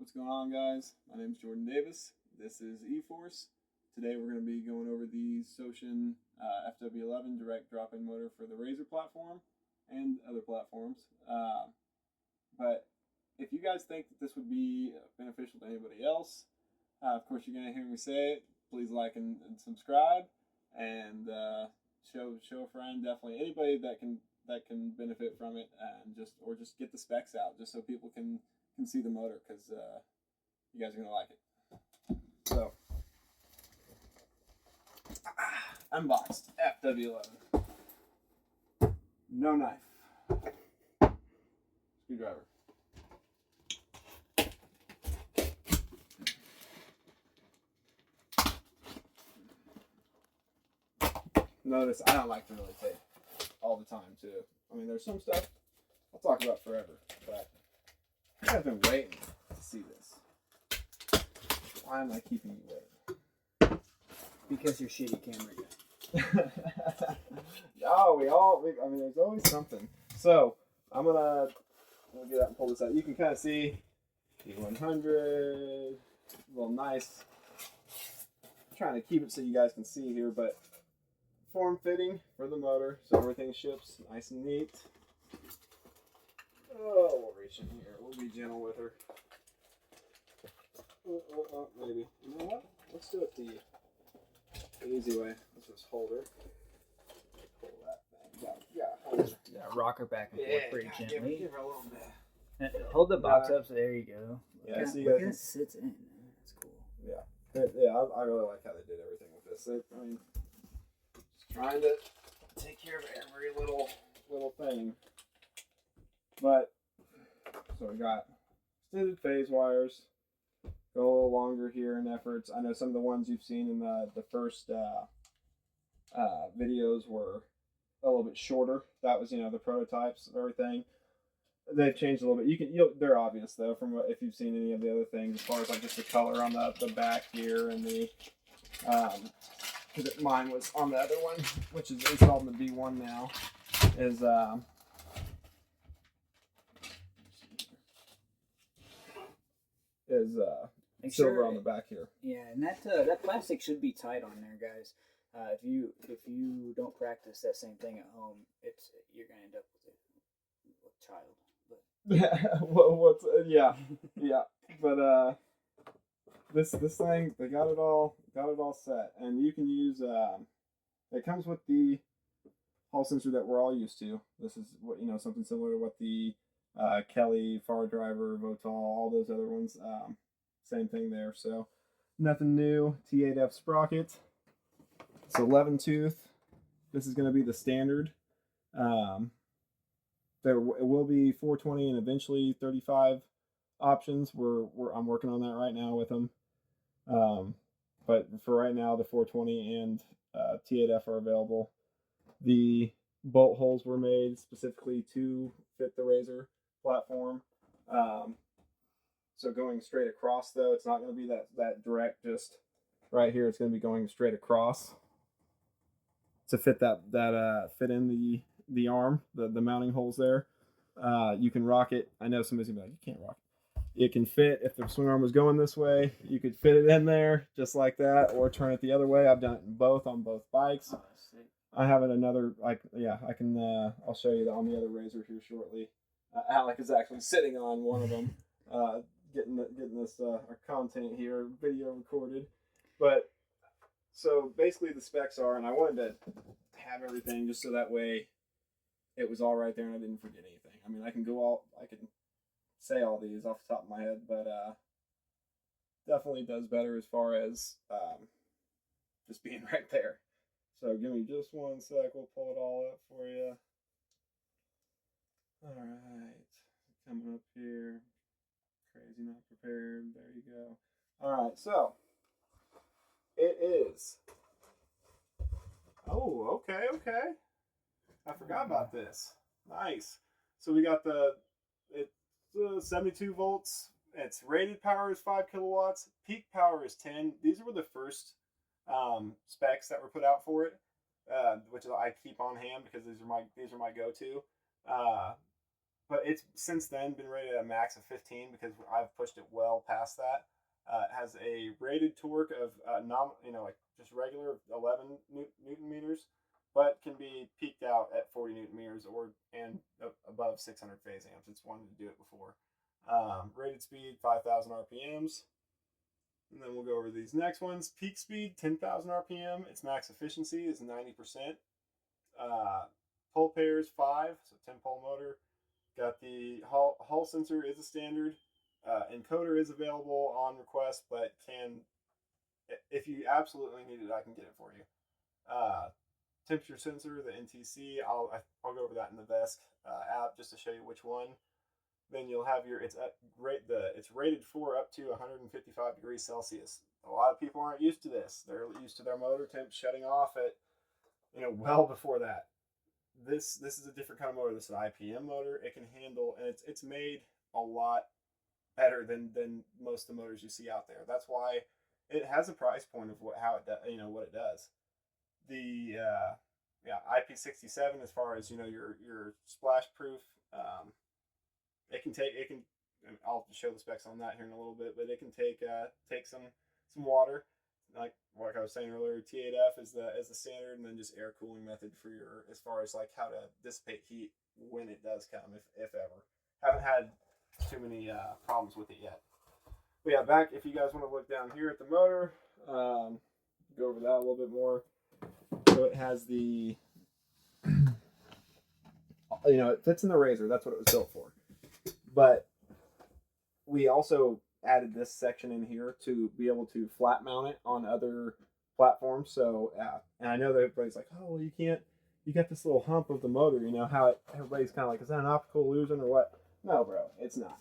What's going on, guys? My name is Jordan Davis. This is eForce. Today we're going to be going over the Sotion FW11 direct drop-in motor for the Razor platform and other platforms. But if you guys think that this would be beneficial to anybody else, of course you're going to hear me say it. Please like and subscribe, and show a friend. Definitely anybody that can benefit from it, and just get the specs out, just so people can see the motor, because you guys are gonna like it. So, unboxed FW11. No knife. Screwdriver. Notice I don't like to really tape all the time too. I mean, there's some stuff I'll talk about forever, but I've been waiting to see this. Why am I keeping you waiting? Because you're shitty camera guy. I mean, there's always something. So, we'll get out and pull this out. You can kind of see E100, a little nice. I'm trying to keep it so you guys can see here, but form fitting for the motor, so everything ships nice and neat. Oh, we'll reach in here. We'll be gentle with her. Maybe. You know what? Let's do it the easy way. Let's just hold her. Pull that thing. Yeah, hold her. Yeah, rock her back and forth pretty gently. Give her a little bit. Hold the box up, so there you go. Yeah, so you look guys. at it sits in. That's cool. Yeah, I really like how they did everything with this. I mean, just trying to take care of every little thing. But so we got extended phase wires. Go a little longer here in efforts. I know some of the ones you've seen in the first videos were a little bit shorter. That was, the prototypes of everything. They've changed a little bit. They're obvious though from if you've seen any of the other things, as far as like just the color on the back here, and the because mine was on the other one, which is installed in the B1 now, is silver on the back here. Yeah, and that plastic should be tight on there, guys. If you don't practice that same thing at home, you're gonna end up with a child. But Yeah, yeah. But this thing, they got it all set, and you can use it comes with the Hall sensor that we're all used to. This is what something similar to what the Kelly, Far Driver, Votal, all those other ones. Same thing there. So nothing new. T8F sprocket. It's 11 tooth. This is going to be the standard. It will be 420 and eventually 35 options. I'm working on that right now with them. But for right now, the 420 and T8F are available. The bolt holes were made specifically to fit the Razor platform. So going straight across, though, it's not going to be that direct, just right here. It's going to be going straight across to fit fit in the arm, the mounting holes there. You can rock it. I know somebody's going to be like, you can't rock it. It can fit. If the swing arm was going this way, you could fit it in there just like that, or turn it the other way. I've done it in both on both bikes. I have it another, I can, I'll show you that on the other Razor here shortly. Alec is actually sitting on one of them, getting this our content here, video recorded. But so basically the specs are, and I wanted to have everything just so that way it was all right there and I didn't forget anything. I mean, I can say all these off the top of my head, but definitely does better as far as just being right there. So give me just one sec. We'll pull it all up for you. All right, coming up here. Crazy not prepared. There you go. All right, so it is. Oh, okay. I forgot about this. Nice. So we got it's 72 volts. Its rated power is 5 kilowatts. Peak power is 10. These were the first specs that were put out for it, which I keep on hand because these are my go-to. but it's since then been rated at a max of 15 because I've pushed it well past that. It has a rated torque of like just regular 11 newton meters, but can be peaked out at 40 newton meters and above 600 phase amps. It's wanted to do it before. Rated speed 5,000 RPMs. And then we'll go over these next ones. Peak speed 10,000 RPM. Its max efficiency is 90%. Pole pairs 5, so 10 pole motor. Got the Hall sensor is a standard. Encoder is available on request, but if you absolutely need it, I can get it for you. Temperature sensor, the NTC, I'll go over that in the VESC app just to show you which one. Then you'll have it's rated for up to 155 degrees Celsius. A lot of people aren't used to this. They're used to their motor temp shutting off at well before that. This is a different kind of motor. This is an IPM motor. It can handle, and it's made a lot better than most of the motors you see out there. That's why it has a price point of how it does, what it does. The IP67, as far as your splash proof, and I'll show the specs on that here in a little bit, but it can take some water, like I was saying earlier. T8F is the standard, and then just air cooling method for as far as like how to dissipate heat when it does come, if ever. Haven't had too many problems with it yet. But yeah, back, if you guys want to look down here at the motor, go over that a little bit more. So it has the, it fits in the Razor. That's what it was built for. But we also added this section in here to be able to flat mount it on other platforms. So, and I know that everybody's like, oh, well, you got this little hump of the motor, how everybody's kind of like, is that an optical illusion or what? No, bro, it's not.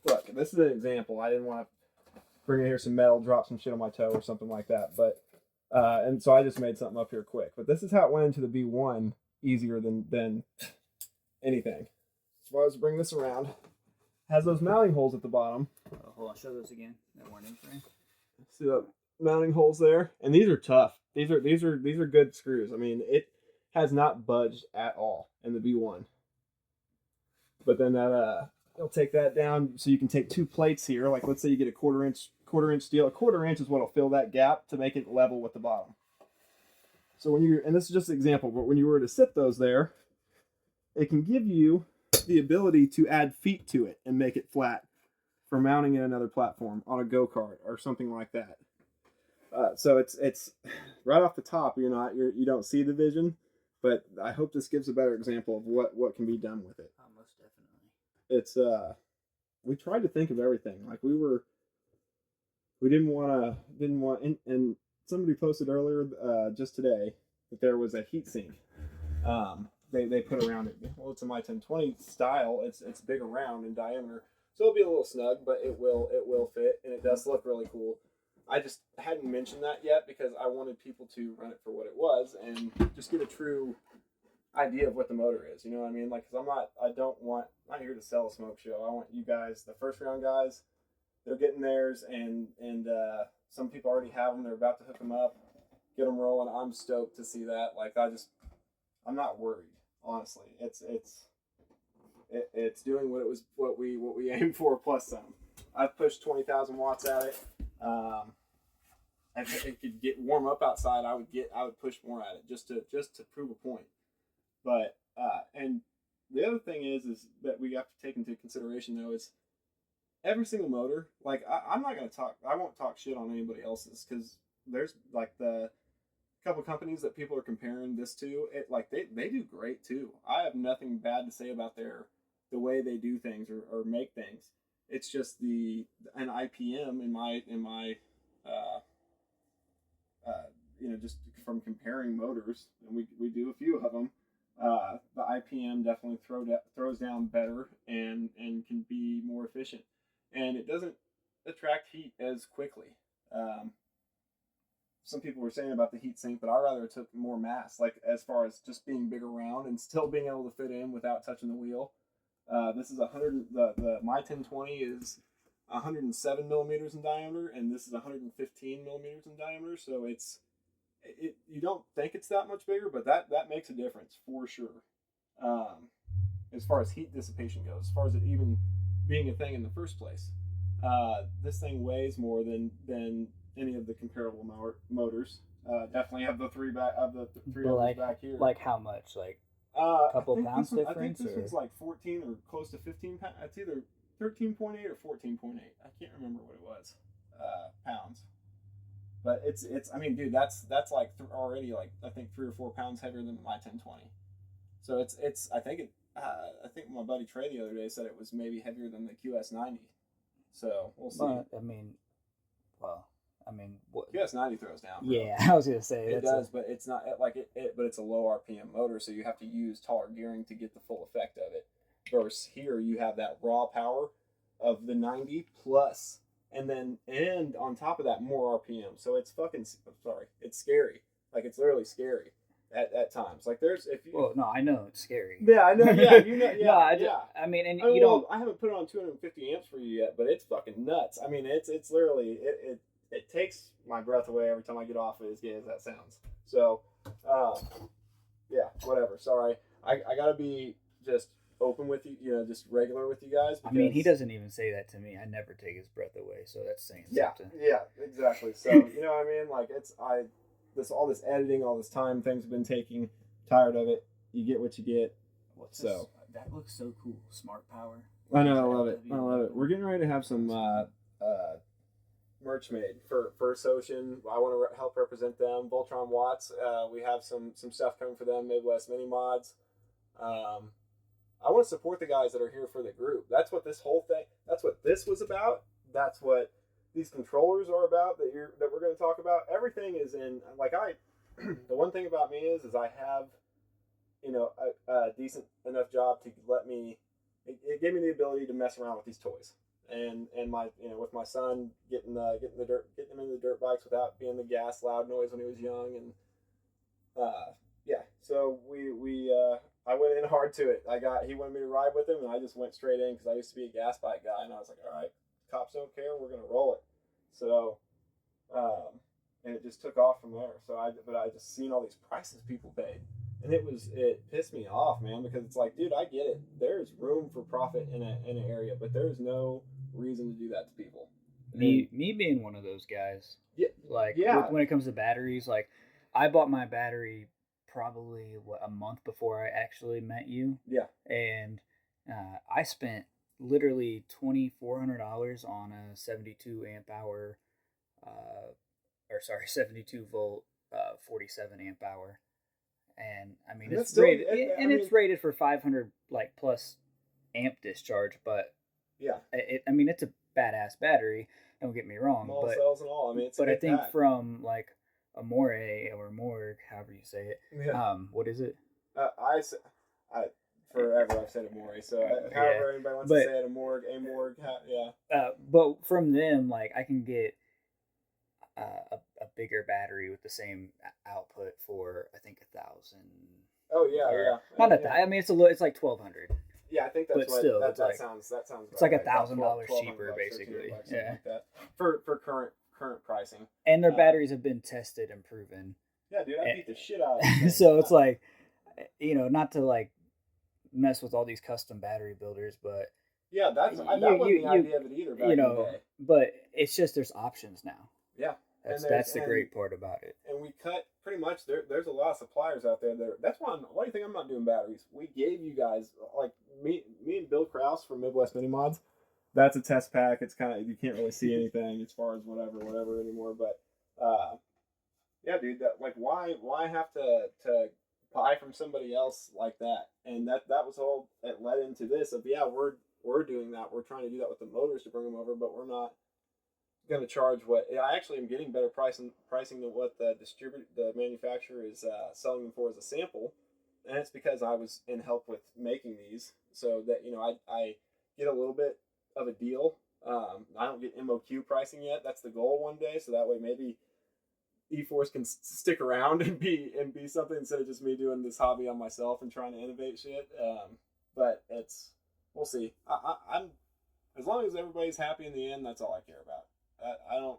Look, this is an example. I didn't want to bring in here some metal, drop some shit on my toe or something like that. But, and so I just made something up here quick. But this is how it went into the B1 easier than anything. So I was to bring this around. Has those mounting holes at the bottom. Oh, hold on, show those again. That weren't in frame. See the mounting holes there? And these are tough. These are good screws. I mean, it has not budged at all in the B1. But then you'll take that down, so you can take two plates here. Like, let's say you get a quarter inch steel. A quarter inch is what'll fill that gap to make it level with the bottom. So and this is just an example, but when you were to sit those there, it can give you the ability to add feet to it and make it flat for mounting in another platform on a go-kart or something like that. So it's right off the top. You don't see the vision, but I hope this gives a better example of what can be done with it. Oh, most definitely. It's we tried to think of everything. Like we didn't want, and somebody posted earlier just today that there was a heat sink. They put around it. Well, it's a My 1020 style. It's big around in diameter, so it'll be a little snug, but it will fit, and it does look really cool. I just hadn't mentioned that yet because I wanted people to run it for what it was and just get a true idea of what the motor is. You know what I mean? Like, because I'm not here to sell a smoke show. I want you guys, the first round guys, they're getting theirs, and some people already have them. They're about to hook them up, get them rolling. I'm stoked to see that. Like, I'm not worried. Honestly, it's doing what we aimed for plus some. I've pushed 20,000 watts at it. If it could get warm up outside, I would push more at it just to prove a point. But and the other thing is that we have to take into consideration though is every single motor. Like I won't talk shit on anybody else's because there's like the couple companies that people are comparing this to. They do great too. I have nothing bad to say about the way they do things or make things. It's just an IPM in my just from comparing motors, and we do a few of them. The IPM definitely throws down better and can be more efficient, and it doesn't attract heat as quickly. Some people were saying about the heat sink, but I rather it took more mass, like as far as just being big around and still being able to fit in without touching the wheel. This is the My 1020 is 107 millimeters in diameter, and this is 115 millimeters in diameter. So you don't think it's that much bigger, but that makes a difference for sure. as far as heat dissipation goes, as far as it even being a thing in the first place. This thing weighs more than any of the comparable motors. Definitely have the three others back here. Like how much? Like a couple pounds difference? I think this or? one's like 14 or close to 15 pounds. It's either 13.8 or 14.8. I can't remember what it was. Pounds. But it's I mean, dude, that's like already like I think 3 or 4 pounds heavier than my 1020. So it's I think my buddy Trey the other day said it was maybe heavier than the QS90. So we'll see. But what? QS90 throws down. Bro. Yeah, I was gonna say it does, but it's not like it. But it's a low RPM motor, so you have to use taller gearing to get the full effect of it. Versus here, you have that raw power of the 90 plus, and on top of that, more RPM. So it's it's scary. Like it's literally scary at times. Like there's Well, no, I know it's scary. Yeah, I know. Yeah, you know. Yeah, no, I mean, you don't. I haven't put it on 250 amps for you yet, but it's fucking nuts. I mean, it's literally it takes my breath away every time I get off it, as gay as that sounds. So, yeah, whatever. Sorry, I gotta be just open with you, just regular with you guys. I mean, he doesn't even say that to me. I never take his breath away, so that's saying something. Yeah, exactly. So you know what I mean? Like all this editing, all this time things have been taking. Tired of it. You get what you get. That looks so cool. Smart power. I know. I love it. We're getting ready to have some merch made for Sotion. I want to help represent them. Voltron Watts. We have some stuff coming for them. Midwest Mini Mods. I want to support the guys that are here for the group. That's what this whole thing. That's what this was about. That's what these controllers are about. That we're going to talk about. Everything is in. Like the one thing about me is I have, a decent enough job to let me. It gave me the ability to mess around with these toys. And my with my son getting him into the dirt bikes without being the gas loud noise when he was young, and so I went in hard to it. He wanted me to ride with him, and I just went straight in because I used to be a gas bike guy, and I was like, all right, cops don't care, we're gonna roll it. So and it just took off from there. So I just seen all these prices people paid, and it pissed me off, man, because it's like, dude, I get it. There's room for profit in an area, but there's no reason to do that to people. Me being one of those guys. Yeah. When it comes to batteries, like I bought my battery probably a month before I actually met you. Yeah. And I spent literally $2,400 on a 72 amp hour, 72 volt, 47 amp hour. And I mean, it's rated, it's rated for 500 like plus amp discharge, but yeah, it's a badass battery. Don't get me wrong, small cells and all. I mean, but I think from like Amore or Morg, however you say it. Yeah. What is it? Forever I've said Amore, so however anybody wants to say it, Amorg, yeah. But from them, like I can get a bigger battery with the same output for I think 1,000. Oh yeah. Not at that. I mean, it's like 1,200. Yeah, I think that's but still, that sounds. It's like $1,000 cheaper, basically. Yeah. Like that. For current pricing. And their batteries have been tested and proven. Yeah, dude, I beat the shit out of them. So it's like, not to like mess with all these custom battery builders, but yeah, that wasn't the idea of it either. Back in the day. But it's just there's options now. Yeah. That's the great part about it. And we cut pretty much there's a lot of suppliers out there that's why do you think I'm not doing batteries? We gave you guys, like me and Bill Krause from Midwest Mini Mods. That's a test pack. It's kind of, you can't really see anything as far as whatever anymore. But yeah, dude, that like why have to buy from somebody else like that? And that was all that led into this of we're doing that. We're trying to do that with the motors to bring them over, but we're not going to charge what I actually am getting better pricing than what the manufacturer is selling them for as a sample, and it's because I was in help with making these, so that I get a little bit of a deal. I don't get MOQ pricing yet. That's the goal one day, so that way maybe eForce can stick around and be something instead of just me doing this hobby on myself and trying to innovate shit. But we'll see. I'm as long as everybody's happy in the end, that's all I care about. I don't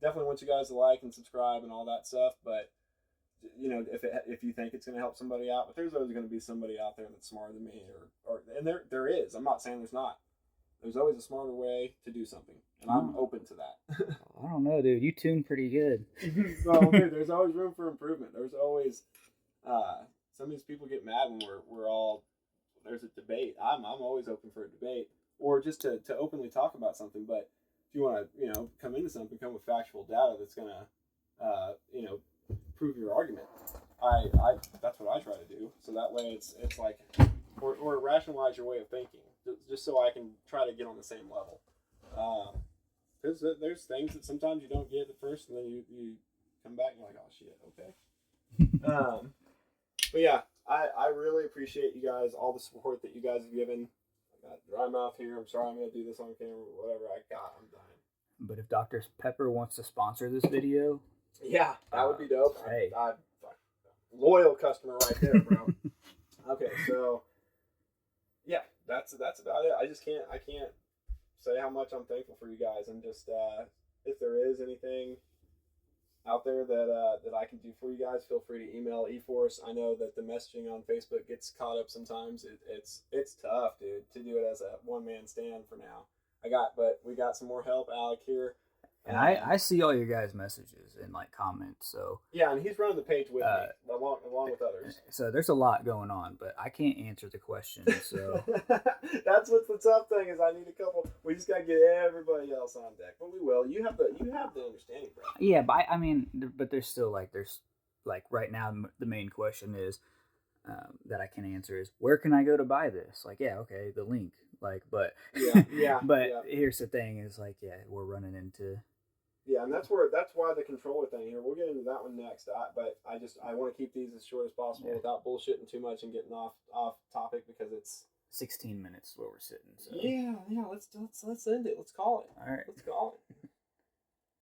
definitely want you guys to like and subscribe and all that stuff, but you know, if you think it's going to help somebody out, but there's always going to be somebody out there that's smarter than me, and there is. I'm not saying there's not. There's always a smarter way to do something, and I'm open to that. I don't know, dude. You tune pretty good. Well, dude, there's always room for improvement. There's always some of these people get mad when we're all there's a debate. I'm always open for a debate or just to openly talk about something. But if you want to come into something, come with factual data that's gonna prove your argument. I that's what I try to do. So that way it's like or rationalize your way of thinking, just so I can try to get on the same level. Because there's things that sometimes you don't get at first, and then you come back and you're like, oh shit, okay. But yeah, I really appreciate you guys, all the support that you guys have given. I got dry mouth here. I'm sorry I'm going to do this on camera, but whatever I got, I'm dying. But if Dr. Pepper wants to sponsor this video, yeah, that would be dope. Hey, loyal customer right there, bro. Okay, so yeah, that's about it. I can't say how much I'm thankful for you guys, and just if there is anything out there that I can do for you guys, feel free to email eForce. I know that the messaging on Facebook gets caught up sometimes. It's tough, dude, to do it as a one-man stand for now. But we got some more help, Alec here. And I see all your guys' messages and like comments. So yeah, and he's running the page with me along with others. So there's a lot going on, but I can't answer the questions. So that's what's the tough thing is I need a couple. We just gotta get everybody else on deck, but we will. You have the understanding, bro. Yeah, but I mean, but there's right now the main question is that I can answer is where can I go to buy this? Like, yeah, okay, the link. Like, but yeah. Here's the thing: is like, yeah, we're running into. Yeah, and that's why the controller thing here. We'll get into that one next. But I want to keep these as short as possible without bullshitting too much and getting off topic because it's 16 minutes where we're sitting. So yeah. Let's end it. Let's call it. All right. Let's call it.